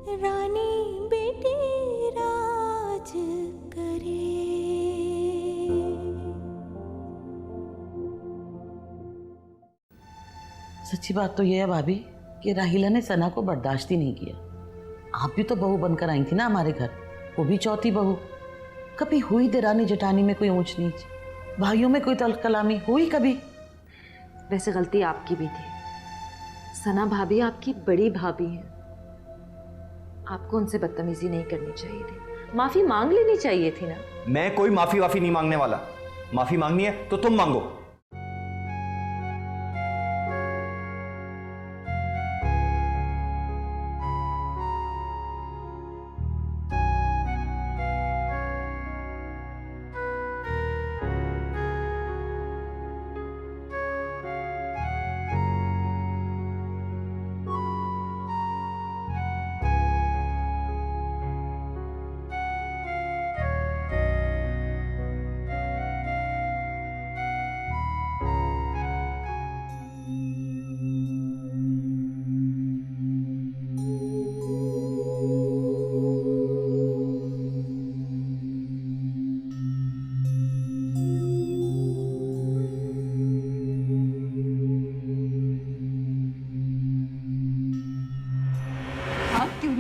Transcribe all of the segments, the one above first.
रानी बेटी राज करे। सच्ची बात तो यह है भाभी कि राहिला ने सना को बर्दाश्त ही नहीं किया। आप भी तो बहू बनकर आई थी ना हमारे घर, वो भी चौथी बहू। कभी हुई देरानी जेठानी में कोई ऊंच नीच, भाइयों में कोई तल्ख कलामी हुई कभी? वैसे गलती आपकी भी थी। सना भाभी आपकी बड़ी भाभी हैं, आपको उनसे बदतमीजी नहीं करनी चाहिए थी, माफी मांग लेनी चाहिए थी ना। मैं कोई माफी वाफी नहीं मांगने वाला। माफी मांगनी है तो तुम मांगो।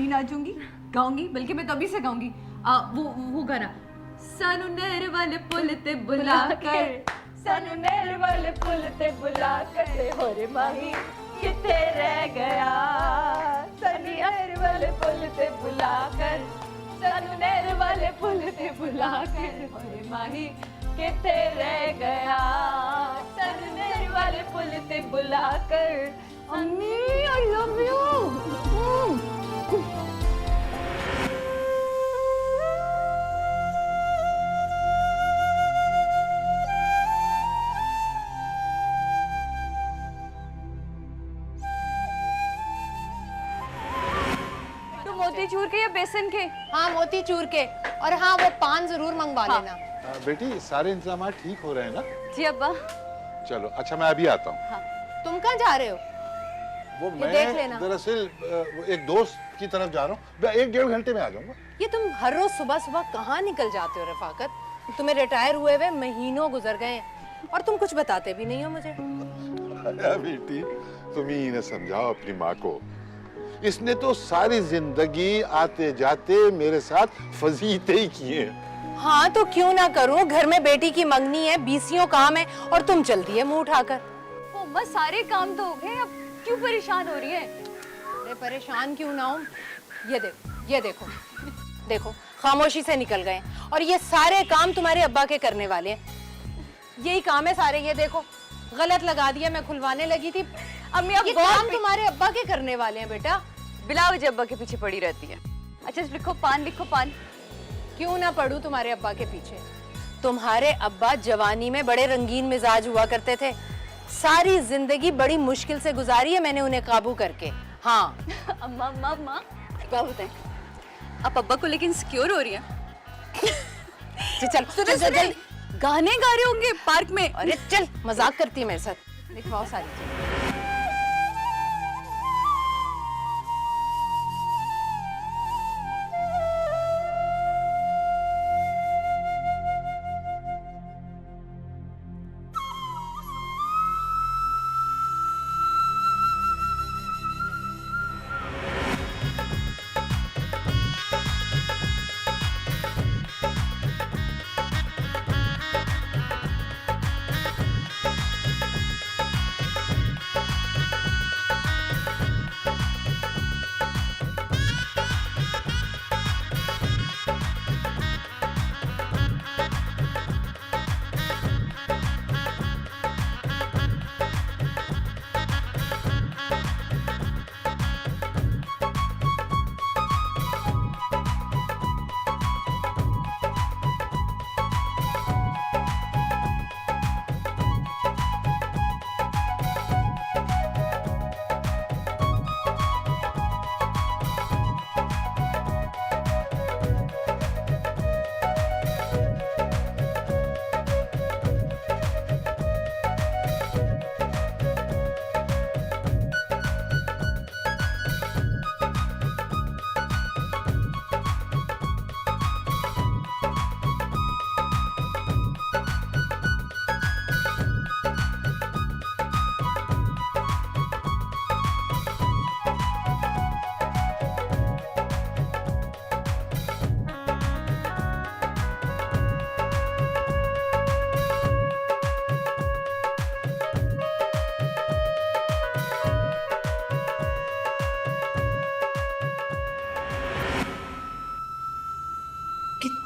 नाचूंगी, गाऊंगी, बल्कि मैं तभी से गाऊंगी वो गाना, सानू नहर वाले पुल ते बुलाकर, सानू नहर वाले पुल ते बुलाकर, होरे माही किथे रह गया, सानी नहर वाले पुल ते बुलाकर, सानू नहर वाले पुल ते बुलाकर, होरे माही किथे रह गया, सानू नहर वाले पुल ते बुलाकर। अम्मी आई लव यू। मोतीचूर के या बेसन के? हाँ मोतीचूर के, और हाँ वो पान जरूर मंगवा लेना। बेटी सारे इंतजाम ठीक हो रहे हैं ना? जी अब्बा। चलो अच्छा मैं अभी आता हूँ। हाँ। तुम कहाँ जा रहे हो? वो मैं दरअसल एक दोस्त की तरफ जा रहा हूँ, मैं 1-1.5 घंटे में आ जाऊंगा। ये तुम हर रोज सुबह सुबह कहाँ निकल जाते हो रफाकत? तुम्हें रिटायर हुए हुए महीनों गुजर गए और तुम कुछ बताते भी नहीं हो मुझे। बेटी तुम ही इन्हें समझाओ अपनी माँ को, इसने तो सारी जिंदगी आते जाते मेरे साथ फजीते ही किए। हाँ तो क्यों ना करूं, घर में बेटी की मंगनी है, 20 काम है और तुम चलती है मुंह उठाकर। अम्मा सारे काम तो हो गए, अब क्यों परेशान हो रही है? अरे परेशान क्यों ना हूं, ये देखो देखो खामोशी से निकल गए और ये सारे काम तुम्हारे अब्बा के करने वाले हैं। यही काम है सारे, ये देखो गलत लगा दिया, मैं खुलवाने लगी थी। अम्मी अब काम तुम्हारे अब्बा के करने वाले हैं बेटा। बिलावज अब्बा के पीछे पड़ी रहती है। अच्छा लिखो पान, लिखो पान। क्यों ना पढ़ूं तुम्हारे अब्बा के पीछे? तुम्हारे अब्बा जवानी में बड़े रंगीन मिजाज हुआ करते थे, सारी जिंदगी बड़ी मुश्किल से गुजारी है मैंने उन्हें काबू करके। हाँ अम्मा अम्मा अम्मा क्या बताएं, आप अब्बा को लेकिन सिक्योर हो रही हैं? चल गाने गा रहे होंगे पार्क में। अरे चल मजाक करती है मेरे साथ, लिखवाओ सारी चीजें।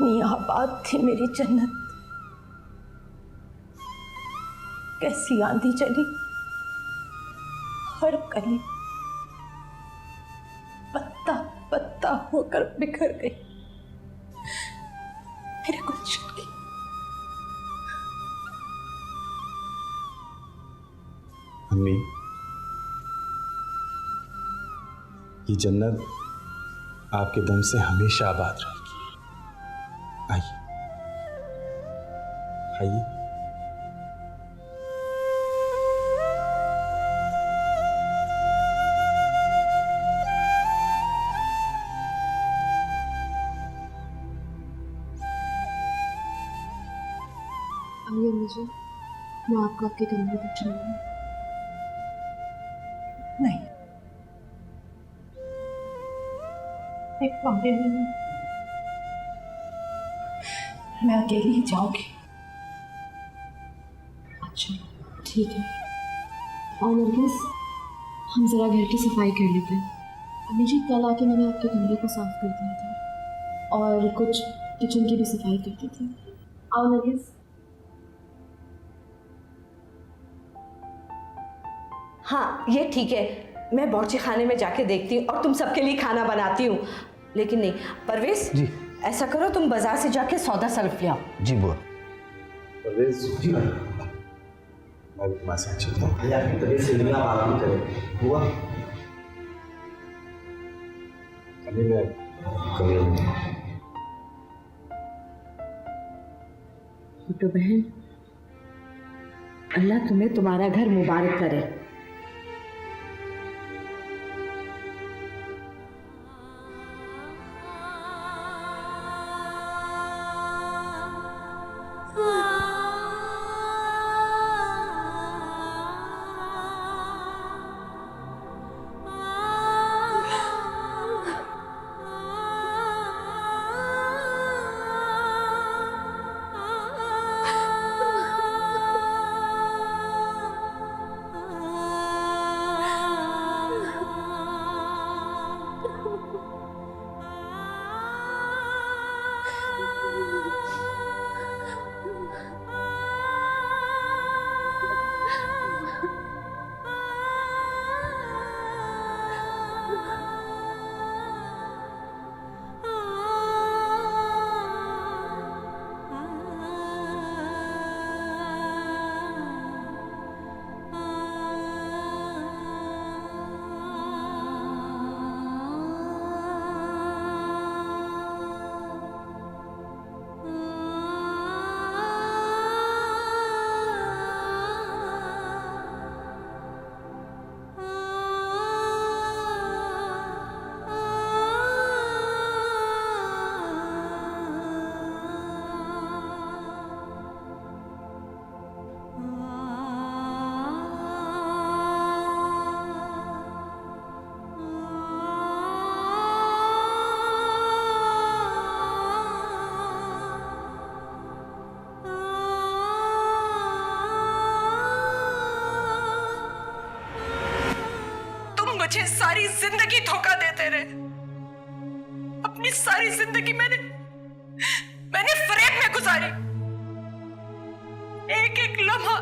कितनी आबाद थी मेरी जन्नत, कैसी आंधी चली, हर कली पत्ता पत्ता होकर बिखर गई मेरे गुलशन की। अम्मी, ये जन्नत आपके दम से हमेशा आबाद रहेगी। आइए आइए। आइए मुझे, मैं आपको आपके कमरे में चलूंगी। नहीं, एक कमरे में नहीं, मैं अकेली ही जाऊंगी। अच्छा ठीक है। और नरगिस, हम जरा घर की सफाई कर लेते हैं। अम्मी जी, कल आके मैंने आपके कमरे को साफ कर दिया था और कुछ किचन की भी सफाई कर दी थी। आओ नरगिस। हाँ ये ठीक है, मैं बावर्ची खाने में जाके देखती हूँ और तुम सबके लिए खाना बनाती हूँ। लेकिन नहीं परवेज जी। ऐसा करो, तुम बाजार से जाके सौदा सल्फ ले आओ। जी बुआ। परवेज जी, मैं भी तुम्हारे साथ चलता हूँ। आपकी तबीयत से मिला, आराम करें हुआ। अभी मैं कमरे में। छोटो बहन, अल्लाह तुम्हें तुम्हारा घर मुबारक करे। मुझे सारी जिंदगी धोखा देते रहे। अपनी सारी जिंदगी मैंने फरेब में गुजारी। एक एक लम्हा,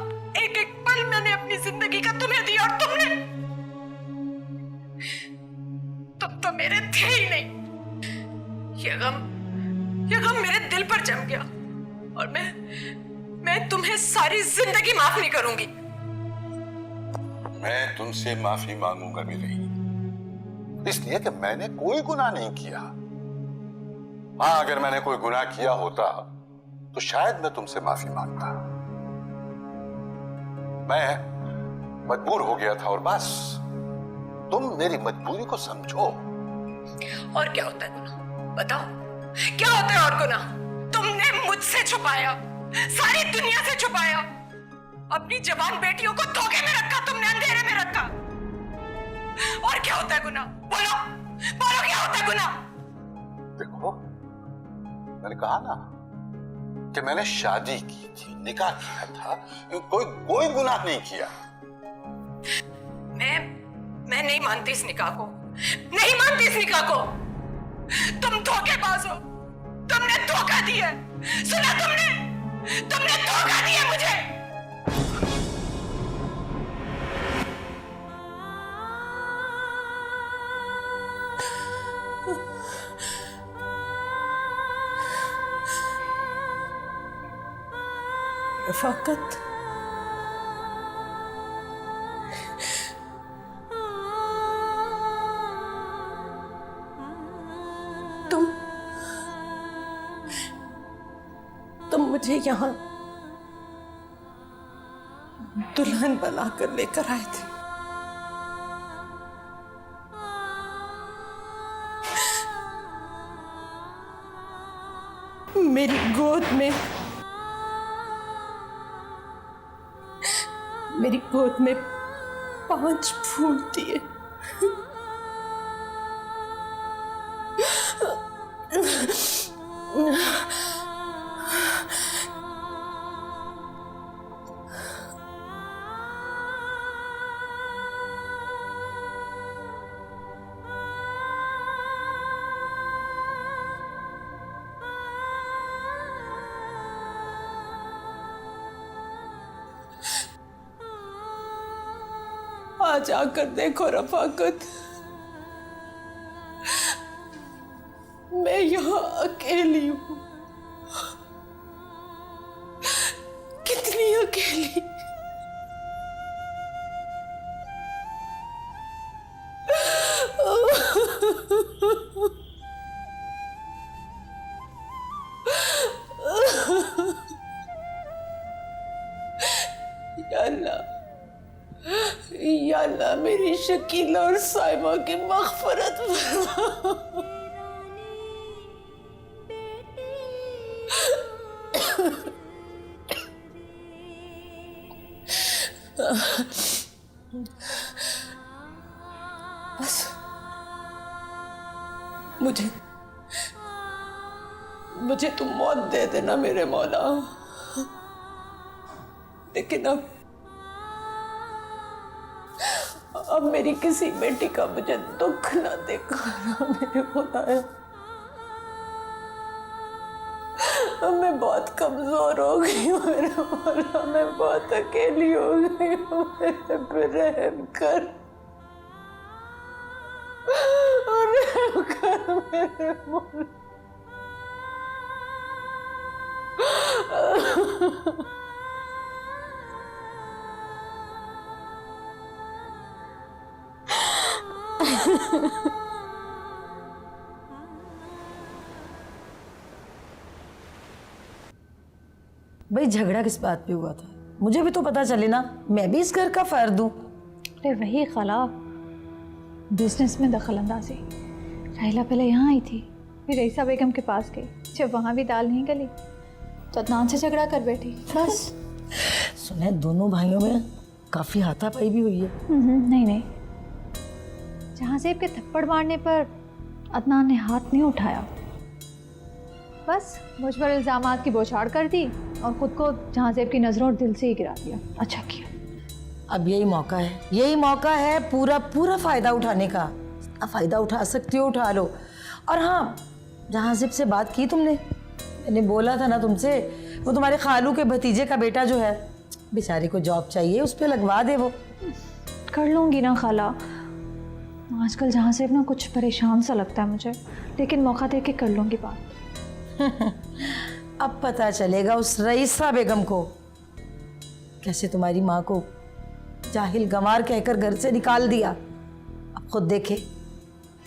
एक एक पल मैंने अपनी जिंदगी का तुम्हें दिया और तुम तो मेरे थे ही नहीं। ये गम मेरे दिल पर जम गया और मैं तुम्हें सारी जिंदगी माफ नहीं करूंगी। मैं तुमसे माफी मांगूंगा भी नहीं, इसलिए कि मैंने कोई गुनाह नहीं किया। हाँ, अगर मैंने कोई गुनाह किया होता तो शायद मैं तुमसे माफी मांगता। मैं मजबूर हो गया था और बस। तुम मेरी मजबूरी को समझो। और क्या होता है गुनाह? बताओ, क्या होता है और गुनाह? तुमने मुझसे छुपाया, सारी दुनिया से छुपाया। अपनी जवान बेटियों को धोखे में रखा, तुमने अंधेरे में रखा। और क्या होता है गुनाह? बोलो बोलो, क्या होता है गुनाह? देखो, मैंने कहा ना कि मैंने शादी की थी, निकाह किया था, कोई गुनाह नहीं किया। मैं नहीं मानती इस निकाह को, नहीं मानती इस निकाह को। तुम धोखेबाज हो, तुमने धोखा दिया। सुना तुमने धोखा दिया मुझे। रफाकत, तुम मुझे यहाँ दुल्हन बनाकर लेकर आए थे। मेरी गोद में 5 फूल दिए। आज आकर देखो रफाकत, मैं यहाँ अकेली हूँ, कितनी अकेली। या अल्लाह मेरी शकीला और साइमा की मग़फ़रत फरमा। बस मुझे तुम मौत दे देना मेरे मौला, लेकिन अब मेरी किसी बेटी का मुझे दुख ना दिखाना मेरे खुदाया। अब मैं बहुत कमजोर हो गई हूँ मेरे मौला, मैं बहुत अकेली हो गई हूँ, मेरे पे रहम कर और रहम कर मेरे मौला। भाई झगड़ा किस बात पे हुआ था, मुझे भी तो पता चले ना, मैं भी इस घर का फर्द हूँ। अरे वही खला, बिजनेस में दखल अंदाजी। राहिला पहले यहाँ आई थी, फिर रईसा बेगम के पास गई, जब वहाँ भी दाल नहीं गली तो अदनान से झगड़ा कर बैठी। बस सुने दोनों भाइयों में काफी हाथापाई भी हुई है। नहीं, जहांजेब के थप्पड़ मारने पर अदनान ने हाथ नहीं उठाया, बस मुझ पर इल्ज़ामात की बौछार कर दी और खुद को जहांजेब की नज़रों और दिल से ही गिरा दिया। अच्छा किया। अब यही मौका है पूरा फायदा उठाने का। अब फायदा उठा सकती हो उठा लो। और हाँ, जहांजेब से बात की तुमने? मैंने बोला था ना तुमसे, वो तुम्हारे खालू के भतीजे का बेटा जो है, बेचारे को जॉब चाहिए, उस पर लगवा दे। वो कर लूँगी ना खाला। आजकल जहांजेब ना कुछ परेशान सा लगता है मुझे, लेकिन मौका दे के कर लूँगी बात। अब पता चलेगा उस रईसा बेगम को कैसे तुम्हारी माँ को जाहिल गंवार कहकर घर से निकाल दिया। अब खुद देखे,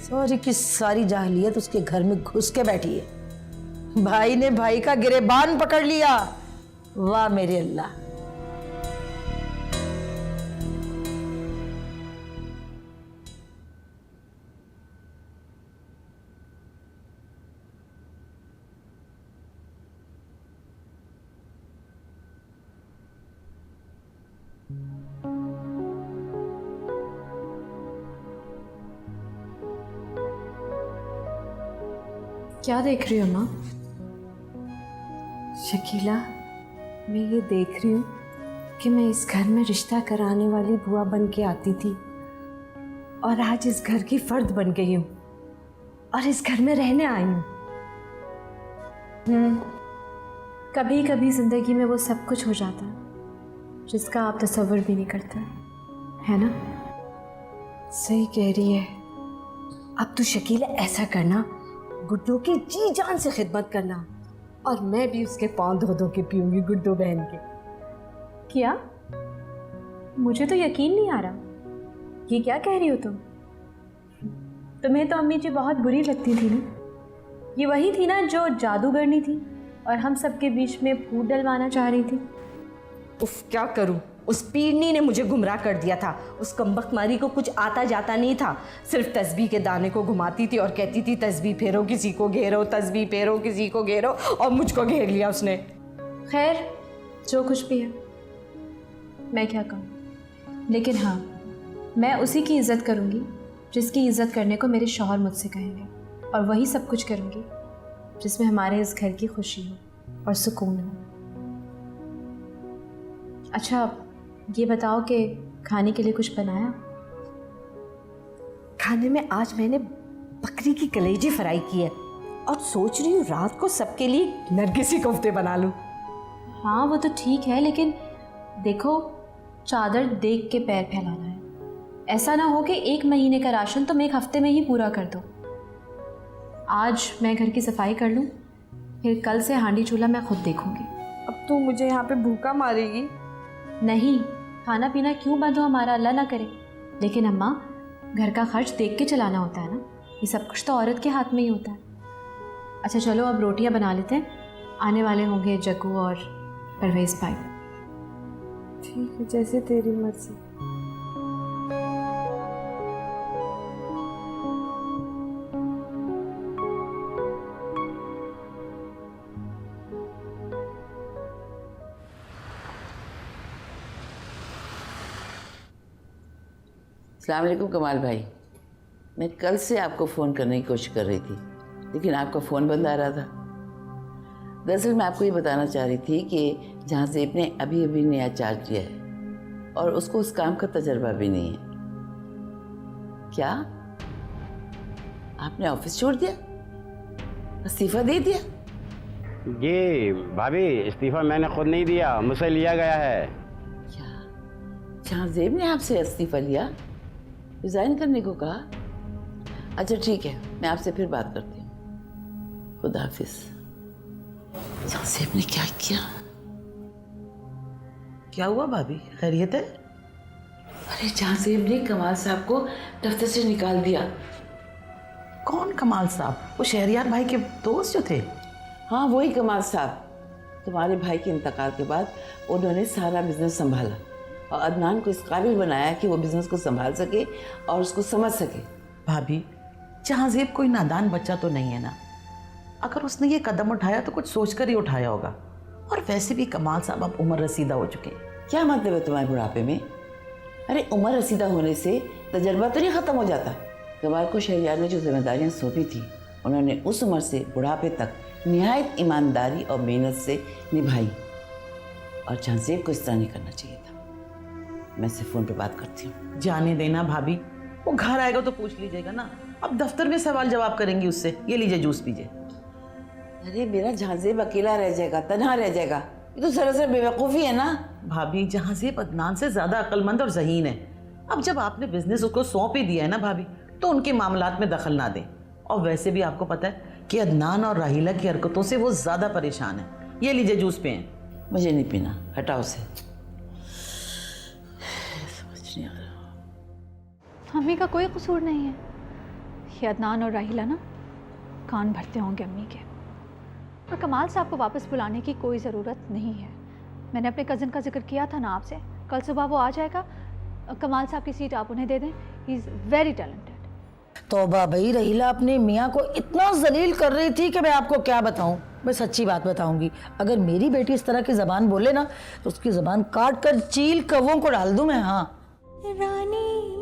सारी की सारी जाहिलियत उसके घर में घुस के बैठी है। भाई ने भाई का गिरेबान पकड़ लिया। वाह मेरे अल्लाह। क्या देख रही हो माँ? शकीला, मैं ये देख रही हूँ कि मैं इस घर में रिश्ता कराने वाली बुआ बन के आती थी और आज इस घर की फर्द बन गई हूँ और इस घर में रहने आई हूँ। कभी कभी ज़िंदगी में वो सब कुछ हो जाता है जिसका आप तसव्वुर भी नहीं करते, है ना? सही कह रही है। अब तो शकीला ऐसा करना, गुड्डो की जी जान से खिदमत करना, और मैं भी उसके पाँव धो धो के पीऊंगी गुड्डो बहन के। क्या? मुझे तो यकीन नहीं आ रहा। ये क्या कह रही हो तुम? तुम्हें तो अम्मी जी बहुत बुरी लगती थी ना? ये वही थी ना जो जादूगरनी थी और हम सबके बीच में फूट डलवाना चाह रही थी। उफ, क्या करूं, उस पीरनी ने मुझे गुमराह कर दिया था। उस कमबख्तमारी को कुछ आता जाता नहीं था, सिर्फ तस्बीह के दाने को घुमाती थी और कहती थी तस्बीह फेरो किसी को घेरो, तस्बीह फेरो किसी को घेरो, और मुझको घेर लिया उसने। खैर, जो कुछ भी है, मैं क्या कहूँ, लेकिन हाँ, मैं उसी की इज़्ज़त करूँगी जिसकी इज़्ज़त करने को मेरे शौहर मुझसे कहेंगे, और वही सब कुछ करूँगी जिसमें हमारे इस घर की खुशी हो और सुकून हो। अच्छा, ये बताओ कि खाने के लिए कुछ बनाया? खाने में आज मैंने बकरी की कलेजी फ्राई की है, और सोच रही हूँ रात को सबके लिए नरगिसी कोफ्ते बना लूँ। हाँ, वो तो ठीक है, लेकिन देखो, चादर देख के पैर फैलाना है। ऐसा ना हो कि 1 महीने का राशन तुम 1 हफ्ते में ही पूरा कर दो। आज मैं घर की सफाई कर लूँ, फिर कल से हांडी चूल्हा मैं खुद देखूँगी। अब तू मुझे यहाँ पे भूखा मारेगी? नहीं, खाना पीना क्यों बंद हो हमारा, अल्लाह ना करे। लेकिन अम्मा, घर का खर्च देख के चलाना होता है ना, ये सब कुछ तो औरत के हाथ में ही होता है। अच्छा चलो, अब रोटियां बना लेते हैं, आने वाले होंगे जग्गू और परवेज़ भाई। ठीक है, जैसे तेरी मर्जी। अस्सलाम वालेकुम कमाल भाई, मैं कल से आपको फ़ोन करने की कोशिश कर रही थी, लेकिन आपका फ़ोन बंद आ रहा था। दरअसल मैं आपको ये बताना चाह रही थी कि जहाँ ज़ेब ने अभी अभी नया चार्ज लिया है और उसको उस काम का तजर्बा भी नहीं है। क्या आपने ऑफिस छोड़ दिया, इस्तीफ़ा दे दिया? जी भाभी, इस्तीफ़ा मैंने खुद नहीं दिया, मुझसे लिया गया है। क्या जहाँ ज़ेब ने आपसे इस्तीफ़ा लिया, रिज़ाइन करने को कहा? अच्छा ठीक है, मैं आपसे फिर बात करती हूँ, खुदा हाफिज़। ज़ेब ने क्या किया? क्या हुआ भाभी, खैरियत है? अरे ज़ेब ने कमाल साहब को दफ्तर से निकाल दिया। कौन कमाल साहब? वो शहरियार भाई के दोस्त जो थे? हाँ वही कमाल साहब। तुम्हारे भाई के इंतकाल के बाद उन्होंने सारा बिजनेस संभाला और अदनान को इस काबिल बनाया कि वो बिजनेस को संभाल सके और उसको समझ सके। भाभी, जहाँज़ेब कोई नादान बच्चा तो नहीं है ना, अगर उसने ये कदम उठाया तो कुछ सोचकर ही उठाया होगा। और वैसे भी कमाल साहब अब उम्र रसीदा हो चुके हैं। क्या मतलब है तुम्हारे बुढ़ापे में? अरे उम्र रसीदा होने से तजर्बा तो नहीं ख़त्म हो जाता। कमाल को शहरियार ने जो जिम्मेदारियाँ सौंपी थी, उन्होंने उस उम्र से बुढ़ापे तक निहायत ईमानदारी और मेहनत से निभाई, और जहाँज़ेब को इस तरह नहीं करना चाहिए था। मैं से फ़ोन पे बात करती हूँ। जाने देना भाभी, वो घर आएगा तो पूछ लीजिएगा ना, अब दफ्तर में सवाल जवाब करेंगी उससे। ये लीजिए जूस पीजिए। अरे मेरा जहाँज़ेब अकेला रह जाएगा, तन्हा रह जाएगा, ये तो सरासर बेवकूफ़ी है ना। भाभी, जहाँज़ेब अदनान से ज़्यादा अक्लमंद और ज़हीन है। अब जब आपने बिजनेस उसको सौंप ही दिया है ना भाभी, तो उनके मामलात में दखल ना दें। और वैसे भी आपको पता है कि अदनान और राहिला की हरकतों से वो ज़्यादा परेशान है। ये लीजिए जूस पिएं। मुझे नहीं पीना, हटाओ से। समझ नहीं आ रहा। अम्मी का कोई कसूर नहीं है, ये अदनान और राहिला ना कान भरते होंगे अम्मी के। और कमाल साहब को वापस बुलाने की कोई ज़रूरत नहीं है। मैंने अपने कज़न का जिक्र किया था ना आपसे, कल सुबह वो आ जाएगा। कमाल साहब की सीट आप उन्हें दे दें, ही इज़ वेरी टैलेंटेड। तौबा भाई, रहीला अपने मियाँ को इतना जलील कर रही थी कि मैं आपको क्या बताऊँ। मैं सच्ची बात बताऊंगी, अगर मेरी बेटी इस तरह की ज़बान बोले ना, तो उसकी ज़बान काट कर चील कौवों को डाल दूँ मैं। हाँ रानी